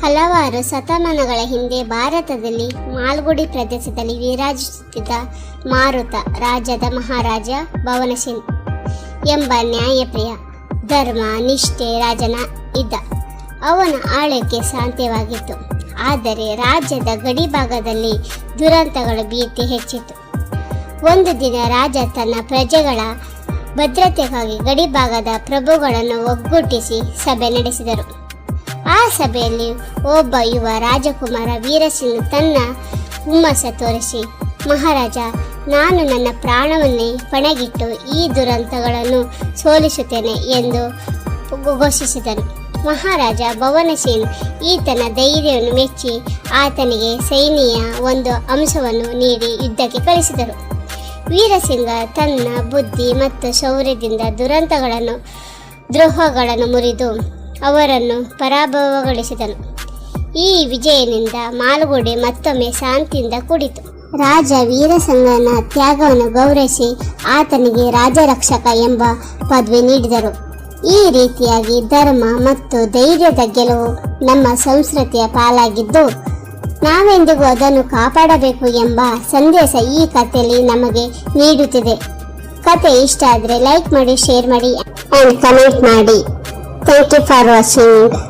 ಹಲವಾರು ಶತಮಾನಗಳ ಹಿಂದೆ ಭಾರತದಲ್ಲಿ ಮಾಲ್ಗುಡಿ ಪ್ರದೇಶದಲ್ಲಿ ವಿರಾಜಿಸುತ್ತಿದ್ದ ಮಾರುತ ರಾಜ್ಯದ ಮಹಾರಾಜ ಭವನಸೇನ್ ಎಂಬ ನ್ಯಾಯಪ್ರಿಯ ಧರ್ಮ ನಿಷ್ಠೆ ರಾಜನ ಇದ್ದ. ಅವನ ಆಳ್ವಿಕೆ ಶಾಂತವಾಗಿತ್ತು. ಆದರೆ ರಾಜ್ಯದ ಗಡಿ ಭಾಗದಲ್ಲಿ ದುರಂತಗಳ ಭೀತಿ ಹೆಚ್ಚಿತು. ಒಂದು ದಿನ ರಾಜ ತನ್ನ ಪ್ರಜೆಗಳ ಭದ್ರತೆಗಾಗಿ ಗಡಿ ಭಾಗದ ಪ್ರಭುಗಳನ್ನು ಒಗ್ಗೂಡಿಸಿ ಸಭೆ ನಡೆಸಿದರು. ಆ ಸಭೆಯಲ್ಲಿ ಒಬ್ಬ ಯುವ ರಾಜಕುಮಾರ ವೀರಸಿಂಗ್ ತನ್ನ ಹುಮ್ಮಸ್ಸ ತೋರಿಸಿ, ಮಹಾರಾಜ, ನಾನು ನನ್ನ ಪ್ರಾಣವನ್ನೇ ಪಣಗಿಟ್ಟು ಈ ದುರಂತಗಳನ್ನು ಸೋಲಿಸುತ್ತೇನೆ ಎಂದು ಘೋಷಿಸಿದನು. ಮಹಾರಾಜ ಭವನಸೇನ್ ಈತನ ಧೈರ್ಯವನ್ನು ಮೆಚ್ಚಿ ಆತನಿಗೆ ಸೈನ್ಯ ಒಂದು ಅಂಶವನ್ನು ನೀಡಿ ಯುದ್ಧಕ್ಕೆ ಕಳಿಸಿದರು. ವೀರಸಿಂಗ ತನ್ನ ಬುದ್ಧಿ ಮತ್ತು ಶೌರ್ಯದಿಂದ ದ್ರೋಹಗಳನ್ನು ಮುರಿದು ಅವರನ್ನು ಪರಾಭವಗೊಳಿಸಿದನು. ಈ ವಿಜಯನಿಂದ ಮಾಲ್ಗುಡಿ ಮತ್ತೊಮ್ಮೆ ಶಾಂತಿಯಿಂದ ಕೂಡಿತು. ರಾಜ ವೀರಸಿಂಗನ ತ್ಯಾಗವನ್ನು ಗೌರವಿಸಿ ಆತನಿಗೆ ರಾಜರಕ್ಷಕ ಎಂಬ ಪದವಿ ನೀಡಿದರು. ಈ ರೀತಿಯಾಗಿ ಧರ್ಮ ಮತ್ತು ಧೈರ್ಯದ ಗೆಲುವು ನಮ್ಮ ಸಂಸ್ಕೃತಿಯ ಪಾಲಾಗಿದ್ದು, ನಾವೆಂದಿಗೂ ಅದನ್ನು ಕಾಪಾಡಬೇಕು ಎಂಬ ಸಂದೇಶ ಈ ಕಥೆಯಲ್ಲಿ ನಮಗೆ ನೀಡುತ್ತಿದೆ. ಕತೆ ಇಷ್ಟ ಆದರೆ ಲೈಕ್ ಮಾಡಿ, ಶೇರ್ ಮಾಡಿ ಆ್ಯಂಡ್ ಕಮೆಂಟ್ ಮಾಡಿ. Thank you for watching.